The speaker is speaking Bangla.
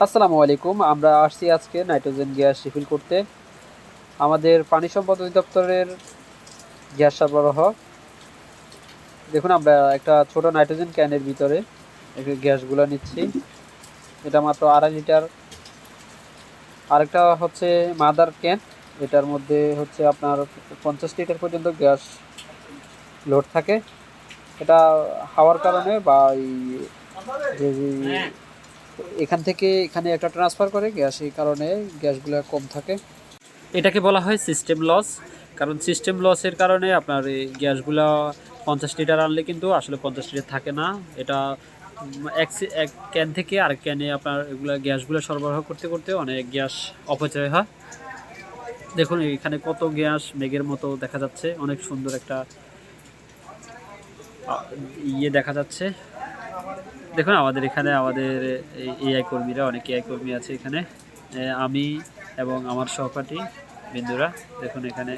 আসসালামু আলাইকুম। আমরা আসছি আজকে নাইট্রোজেন গ্যাস রিফিল করতে। আমাদের পানি সম্পদ অধিদপ্তরের গ্যাস সরবরাহ। দেখুন আমরা একটা ছোট নাইট্রোজেন ক্যানের ভিতরে গ্যাসগুলো নিচ্ছি। এটা মাত্র 2.5 লিটার। আরেকটা হচ্ছে মাদার ক্যান, এটার মধ্যে হচ্ছে আপনার 50 লিটার পর্যন্ত গ্যাস লোড থাকে। এটা হাওয়ার কারণে বা এই যে এখান থেকে এখানে একটা ট্রান্সফার করে গ্যাস, এই কারণে গ্যাসগুলো কম থাকে। এটাকে বলা হয় সিস্টেম লস। কারণ সিস্টেম লসের কারণে আপনার এই গ্যাসগুলো 50 লিটার আনলে কিন্তু আসলে 50 লিটার থাকে না। এটা এক ক্যান থেকে আরেক ক্যানে আপনার এগুলো গ্যাসগুলো সরবরাহ করতে করতে অনেক গ্যাস অপচয় হয়। দেখুন এখানে কত গ্যাস মেঘের মতো দেখা যাচ্ছে, অনেক সুন্দর একটা ইয়ে দেখা যাচ্ছে। দেখুন আমাদের এখানে আমাদের এআই কর্মীরা, অনেক এআই কর্মী আছে এখানে। আমি এবং আমার সহপাঠী বিন্দুরা, দেখুন এখানে